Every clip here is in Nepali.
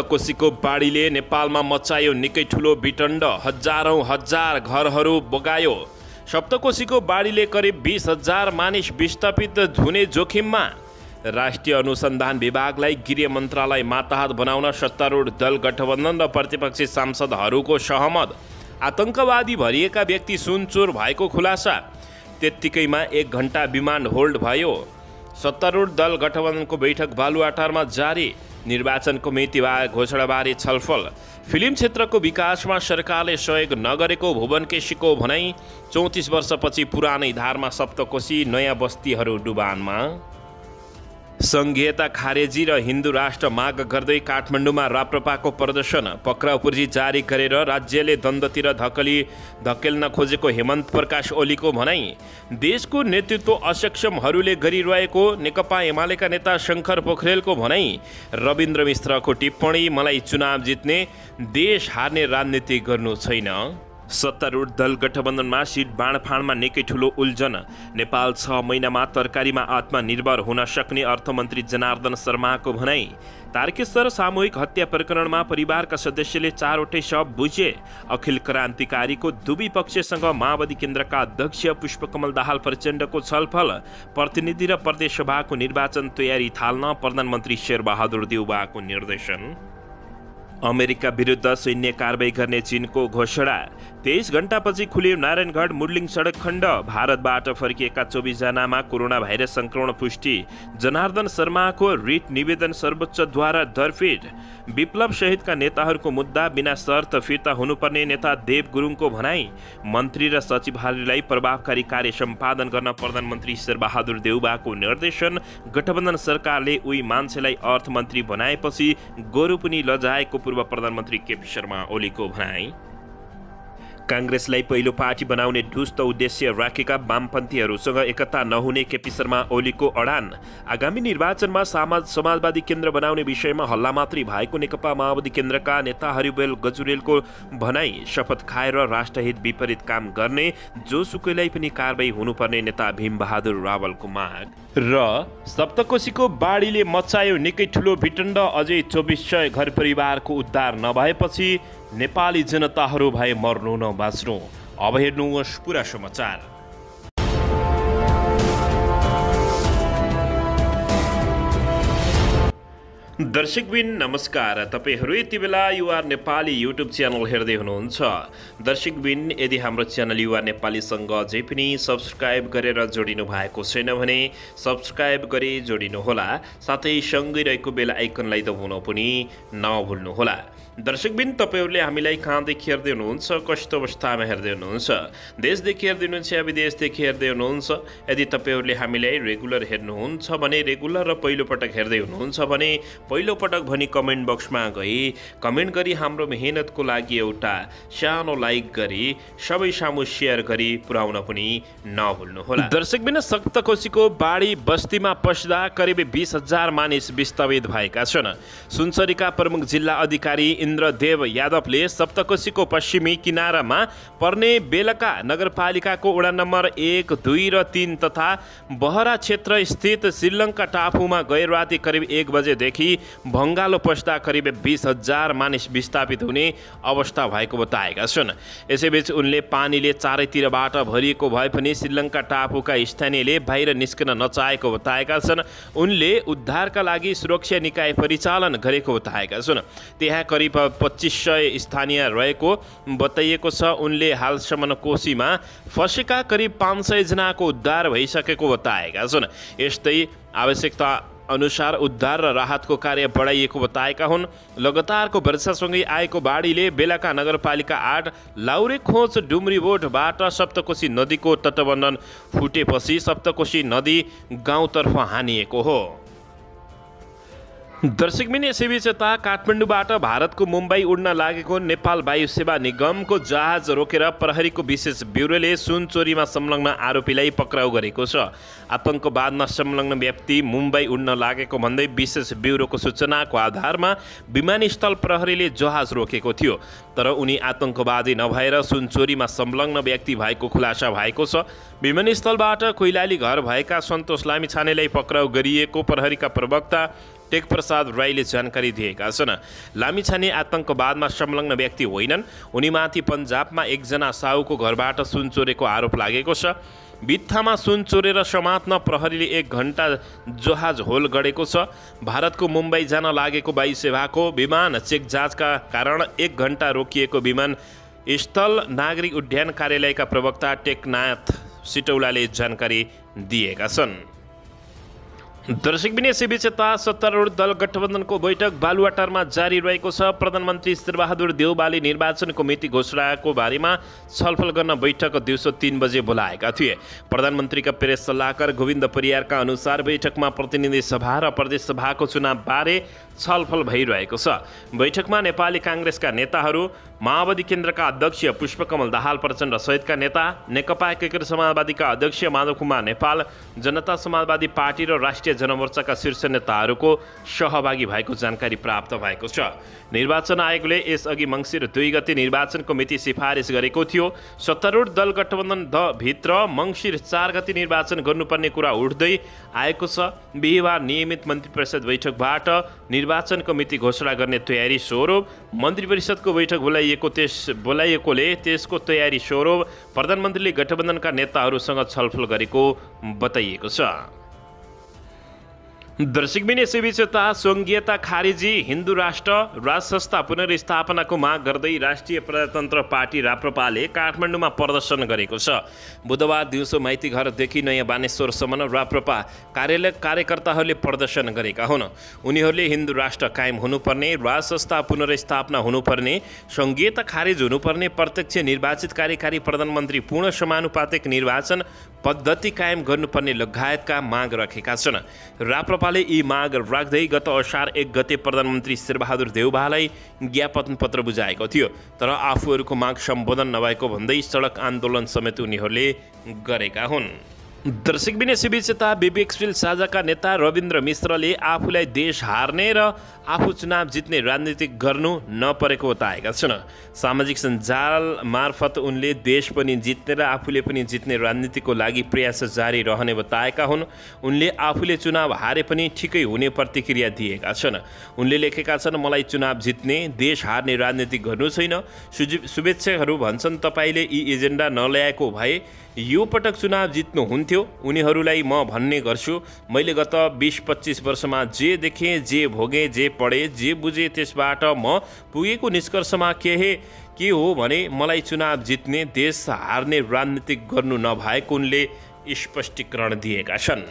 सप्तकोशीको बाढीले नेपालमा मचायो निकै ठुलो विटण्ड, हजार घरहरू बगायो। सप्तकोशीको बाढीले करिब 20,000 मानिस विस्थापित हुने जोखिममा। राष्ट्रिय अनुसन्धान विभागलाई गृह मन्त्रालय माताहत बनाउन सत्तारूढ दल गठबन्धन र प्रतिपक्षी सांसदहरूको सहमत। आतंकवादी भरिएका व्यक्ति सुनचोर भएको खुलासा। त्यत्तिकैमा 1 घण्टा विमान होल्ड भयो। सत्तारूढ दल गठबन्धनको बैठक बालुवाटारमा जारी। निर्वाचनको मिति घोषणाबारे छलफल। फिल्म क्षेत्रको विकासमा सरकारले सहयोग नगरेको भुवन केसीको भनाई। 34 वर्षपछि पुरानै धारमा सप्तकोशी, नयाँ बस्तीहरू डुबानमा। सङ्घीयता खारेजी र हिन्दू राष्ट्र माग गर्दै काठमाडौँमा राप्रपाको प्रदर्शन। पक्राउ पूर्जी जारी गरेर राज्यले द्वन्द्वतिर धकेल्न खोजेको हेमन्त प्रकाश ओलीको भनाई। देशको नेतृत्व असक्षमहरूले गरिरहेको नेकपा एमालेका नेता शङ्कर पोखरेलको भनाई। रविन्द्र मिश्रको टिप्पणी, मलाई चुनाव जित्ने, देश हार्ने राजनीति गर्नु छैन। सत्तारूढ दल गठबन्धनमा सिट बाँडफाँडमा निकै ठुलो उल्झन। नेपाल 6 महिनामा तरकारीमा आत्मनिर्भर हुन सक्ने अर्थमन्त्री जनार्दन शर्माको भनाई। तारकेश्वर सामूहिक हत्या प्रकरणमा परिवारका सदस्यले 4वटै शव बुझे। अखिल क्रान्तिकारीको दुवै पक्षसँग माओवादी केन्द्रका अध्यक्ष पुष्पकमल दाहाल प्रचण्डको छलफल। प्रतिनिधि र प्रदेशसभाको निर्वाचन तयारी थाल्न प्रधानमन्त्री शेरबहादुर देउवाको निर्देशन। अमेरिका विरुद्ध सैन्य कारबाही गर्ने चीनको घोषणा। 23 घण्टापछि खुल्यो नारायणगढ मुरलिङ सडक खण्ड। भारतबाट फर्किएका 24 जनामा कोरोना भाइरस संक्रमण पुष्टि। जनार्दन शर्माको रिट निवेदन सर्वोच्चद्वारा दरफिट। विप्लव सहितका नेताहरूको मुद्दा बिना शर्त फिर्ता हुनुपर्ने नेता देव गुरुङको भनाई। मन्त्री र सचिवहरूलाई प्रभावकारी कार्य सम्पादन गर्न प्रधानमन्त्री शेरबहादुर देउवाको निर्देशन। गठबन्धन सरकारले उही मान्छेलाई अर्थमन्त्री बनाएपछि गोरु पनि लजाएको पूर्व प्रधानमन्त्री केपी शर्मा ओलीको भनाई। काङ्ग्रेसलाई पहिलो पार्टी बनाउने ढुस्त उद्देश्य राखेका वामपन्थीहरूसँग एकता नहुने केपी शर्मा ओलीको अडान। आगामी निर्वाचनमा समाजवादी केन्द्र बनाउने विषयमा हल्ला मात्रै भएको नेकपा माओवादी केन्द्रका नेता हरिबेल गजुरेलको भनाई। शपथ खाएर राष्ट्रहित विपरीत काम गर्ने जोसुकैलाई पनि कारबाही हुनुपर्ने नेता भीमबहादुर रावलको माग। र सप्तकोशीको बाढीले मचायो निकै ठुलो विटण्ड, अझै 2400 घर परिवारको उद्धार नभएपछि नेपाली जनताहरू भए मर्नु न बाँच्नु। अब हेर्नुहोस् पुरा समाचार। दर्शकबिन नमस्कार। तपाईहरू यति बेला युआर नेपाली युट्युब च्यानल हेर्दै हुनुहुन्छ। दर्शकबिन, यदि हाम्रो च्यानल युआर नेपालीसँग अझै पनि सब्सक्राइब गरेर जोडिनु भएको छैन भने सब्सक्राइब गरी जोडिनुहोला। साथै सँगै रहेको बेल आइकनलाई दबाउन पनि नभुल्नुहोला। दर्शकबिन, तपाईहरूले हामीलाई कहाँदेखि हेर्दै हुनुहुन्छ, कस्तो अवस्थामा हेर्दै हुनुहुन्छ, देशदेखि हेर्दै हुनुहुन्छ या विदेशदेखि हेर्दै हुनुहुन्छ? यदि तपाईहरूले हामीलाई रेगुलर हेर्नुहुन्छ भने, रेगुलर र पहिलोपटक हेर्दै हुनुहुन्छ भने पहिलोपटक भनी कमेन्ट बक्समा गई कमेन्ट गरी हाम्रो मेहनतको लागि एउटा सानो लाइक गरी सबै सामु सेयर गरी पुर्याउन पनि नभुल्नुहोला। दर्शकबिन, सप्तकोशीको बाढी बस्तीमा पस्दा करिब 20,000 मानिस विस्थापित भएका छन्। सुनसरीका प्रमुख जिल्ला अधिकारी इन्द्रदेव यादवले सप्तकोशीको पश्चिमी किनारामा पर्ने बेलका नगरपालिकाको वडा नम्बर 1, 2 र 3 तथा बहरा क्षेत्र स्थित श्रीलङ्का टापुमा गैर राति करिब 1 बजेदेखि भङ्गालो पस्दा करिब 20,000 मानिस विस्थापित हुने अवस्था भएको बताएका छन्। यसैबीच उनले पानीले चारैतिरबाट भरिएको भए पनि श्रीलङ्का टापुका स्थानीयले बाहिर निस्कन नचाहेको बताएका छन्। उनले उद्धारका लागि सुरक्षा निकाय परिचालन गरेको बताएका छन्। त्यहाँ करिब 2500 स्थानीय रहेको बताइएको छ। उनले हालसम्म कोशीमा फँसेका करिब 500 जनाको उद्धार भइसकेको बताएका छन्। यस्तै आवश्यकता अनुसार उद्धार र राहतको कार्य बढाइएको बताएका हुन्। लगातारको वर्षासँगै आएको बाढीले बेलका नगरपालिका 8 लाउरे खोज डुम्री बोटबाट सप्तकोशी नदीको तटबन्धन फुटेपछि सप्तकोशी नदी गाउँतर्फ हानिएको हो। दर्शकबिन, यसैबीच यता काठमाडौँबाट भारतको मुम्बई उड्न लागेको नेपाल वायु सेवा निगमको जहाज रोकेर प्रहरीको विशेष ब्युरोले सुन चोरीमा संलग्न आरोपीलाई पक्राउ गरेको छ। आतंकवादमा संलग्न व्यक्ति मुम्बई उड्न लागेको भन्दै विशेष ब्युरोको सूचनाको आधारमा विमानस्थल प्रहरीले जहाज रोकेको थियो। तर उनी आतंकवादी नभएर सुन चोरीमा संलग्न व्यक्ति भएको खुलासा भएको छ। विमानस्थलबाट कोइलाली घर भएका सन्तोष लामिछानेलाई पक्राउ गरिएको प्रहरीका प्रवक्ता टेकप्रसाद राईले जानकारी दिएका छन्। लामिछाने आतंकवादमा संलग्न व्यक्ति होइनन्। उनीमाथि पन्जाबमा एकजना साहुको घरबाट सुन चोरेको आरोप लागेको छ। बित्थामा सुन चोरेर समात्न प्रहरीले 1 घण्टा जहाज होल गरेको छ। भारतको मुम्बई जान लागेको वायु सेवाको विमान चेक जाँचका कारण 1 घण्टा रोकिएको विमान स्थल नागरिक उड्डयन कार्यालयका प्रवक्ता टेकनाथ सिटौलाले जानकारी दिएका छन्। दर्शकबिन यसैबीच यता सत्तारूढ दल गठबन्धनको बैठक बालुवाटारमा जारी रहेको छ। प्रधानमन्त्री शेरबहादुर देउवाले निर्वाचनको मिति घोषणाको बारेमा छलफल गर्न बैठक दिउँसो 3 बजे बोलाएका थिए। प्रधानमन्त्रीका प्रेस सल्लाहकार गोविन्द परियारका अनुसार बैठकमा प्रतिनिधि सभा र प्रदेश सभाको चुनावबारे छलफल भइरहेको छ। बैठकमा नेपाली काङ्ग्रेसका नेताहरू, माओवादी केन्द्रका अध्यक्ष पुष्पकमल दाहाल प्रचण्ड सहितका नेता, नेकपा एकीकृत समाजवादीका अध्यक्ष माधव कुमार नेपाल, जनता समाजवादी पार्टी र राष्ट्रिय जनमोर्चाका शीर्ष नेताहरूको सहभागी भएको जानकारी प्राप्त भएको छ। निर्वाचन आयोगले यसअघि मङ्सिर 2 गते निर्वाचनको मिति सिफारिस गरेको थियो। सत्तारूढ दल गठबन्धन भित्र मङ्सिर 4 गते निर्वाचन गर्नुपर्ने कुरा उठ्दै आएको छ। बिहिबार नियमित मन्त्री परिषद बैठकबाट निर्वाचनको मिति घोषणा गर्ने तयारी स्वरूप मन्त्री परिषदको बैठक बोलाइएकोले त्यसको तयारी स्वरूप प्रधानमन्त्रीले गठबन्धनका नेताहरूसँग छलफल गरेको बताइएको छ। दर्शकबिन यसैबीच यता सङ्घीयता खारेजी, हिन्दू राष्ट्र राजसंस्था पुनर्स्थापनाको माग गर्दै राष्ट्रिय प्रजातन्त्र पार्टी राप्रपाले काठमाडौँमा प्रदर्शन गरेको छ। बुधबार दिउँसो माइती घरदेखि नयाँ बानेश्वरसम्म राप्रपा कार्यकर्ताहरूले प्रदर्शन गरेका हुन्। उनीहरूले हिन्दू राष्ट्र कायम हुनुपर्ने, राजसंस्था पुनर्स्थापना हुनुपर्ने, सङ्घीयता खारेज हुनुपर्ने, प्रत्यक्ष निर्वाचित कार्यकारी प्रधानमन्त्री, पूर्ण समानुपातिक निर्वाचन पद्धति कायम गर्नुपर्ने लगायतका माग राखेका छन्। राप्रपाले यी माग राख्दै गत असार 1 गते प्रधानमन्त्री शेरबहादुर देउवालाई ज्ञापन पत्र बुझाएको थियो। तर आफूहरूको माग सम्बोधन नभएको भन्दै सडक आन्दोलन समेत उनीहरूले गरेका हुन्। दर्शकबिन यसैबीच यता विवेकशील साझाका नेता रविन्द्र मिश्रले आफूलाई देश हार्ने र आफू चुनाव जित्ने राजनीति गर्नु नपरेको बताएका छन्। सामाजिक सञ्जाल मार्फत उनले देश पनि जित्ने र आफूले पनि जित्ने राजनीतिको लागि प्रयास जारी रहने बताएका हुन्। उनले आफूले चुनाव हारे पनि ठिकै हुने प्रतिक्रिया दिएका छन्। उनले लेखेका छन्, मलाई चुनाव जित्ने, देश हार्ने राजनीति गर्नु छैन। शुभेच्छकहरू भन्छन्, तपाईँले यी एजेन्डा नल्याएको भए यो पटक चुनाव जित्नु हुन्थ्यो। उनीहरूलाई म भन्ने गर्छु, मैले गत 20-25 वर्षमा जे देखेँ, जे भोगेँ, जे पढेँ, जे बुझेँ, त्यसबाट म पुगेको निष्कर्षमा के हो भने मलाई चुनाव जित्ने, देश हार्ने राजनीति गर्नु नभएको उनले स्पष्टीकरण दिएका छन्।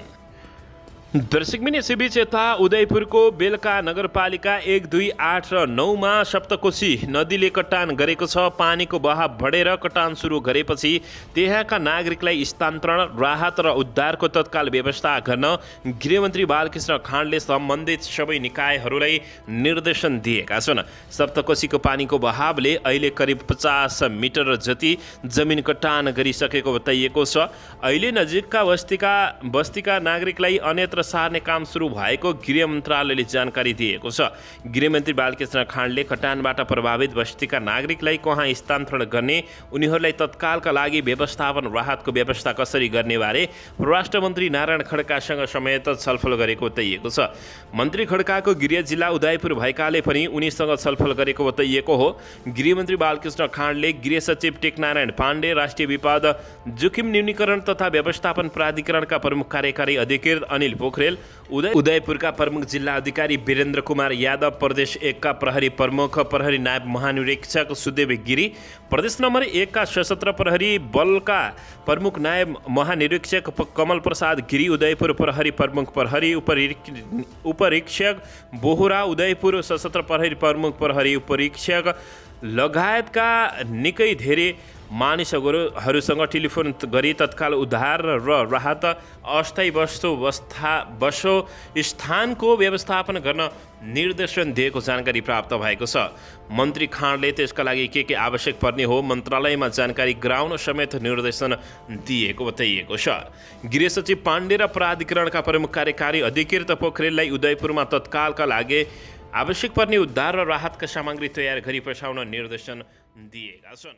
दर्शकबिन यसैबीच यता उदयपुरको बेलका नगरपालिका 1, 2, 8 र 9मा सप्तकोशी नदीले कटान गरेको छ। पानीको बहाव बढेर कटान सुरु गरेपछि त्यहाँका नागरिकलाई स्थानान्तरण, राहत र उद्धारको तत्काल व्यवस्था गर्न गृहमन्त्री बालकृष्ण खाँडले सम्बन्धित सबै निकायहरूलाई निर्देशन दिएका छन्। सप्तकोशीको पानीको बहावले अहिले करिब 50 मिटर जति जमिन कटान गरिसकेको बताइएको छ। अहिले नजिकका बस्तीका नागरिकलाई अन्यत्र सार्ने काम सुरु भएको गृह मन्त्रालयले जानकारी दिएको छ। गृहमन्त्री बालकृष्ण खाँडले कटानबाट प्रभावित बस्तीका नागरिकलाई कहाँ स्थानान्तरण गर्ने, उनीहरूलाई तत्कालका लागि व्यवस्थापन राहतको व्यवस्था कसरी गर्ने बारे परराष्ट्र मन्त्री नारायण खड्कासँग समेत छलफल गरेको बताइएको छ। मन्त्री खड्काको गृह जिल्ला उदयपुर भएकाले पनि उनीसँग छलफल गरेको बताइएको हो। गृहमन्त्री बालकृष्ण खाँडले गृह सचिव टेकनारायण पाण्डे, राष्ट्रिय विपद जोखिम न्यूनीकरण तथा व्यवस्थापन प्राधिकरणका प्रमुख कार्यकारी अधिकृत अनिल पोखरेल, उदयपुरका प्रमुख जिल्ला अधिकारी वीरेन्द्र कुमार यादव, प्रदेश 1 का प्रहरी प्रमुख प्रहरी नायब महानिरीक्षक सुदेव गिरी, प्रदेश नम्बर 1 का सशस्त्र प्रहरी बलका प्रमुख नायब महानिरीक्षक कमल प्रसाद गिरी, उदयपुर प्रहरी प्रमुख प्रहरी उपरीक्षक बोहरा, उदयपुर सशस्त्र प्रहरी प्रमुख प्रहरी उपरीक्षक लगायतका निकै धेरै मानिसहरूसँग टेलिफोन गरी तत्काल उद्धार र राहत, अस्थायी बसो स्थानको व्यवस्थापन गर्न निर्देशन दिएको जानकारी प्राप्त भएको छ। मन्त्री खाँडले त्यसका लागि के आवश्यक पर्ने हो मन्त्रालयमा जानकारी गराउन समेत निर्देशन दिएको बताइएको छ। गृह सचिव पाण्डे र प्राधिकरणका प्रमुख कार्यकारी अधिकृत पोखरेललाई उदयपुरमा तत्कालका लागि आवश्यक पर्ने उद्धार र राहतका सामग्री तयार गरी पठाउन निर्देशन दिएका छन्।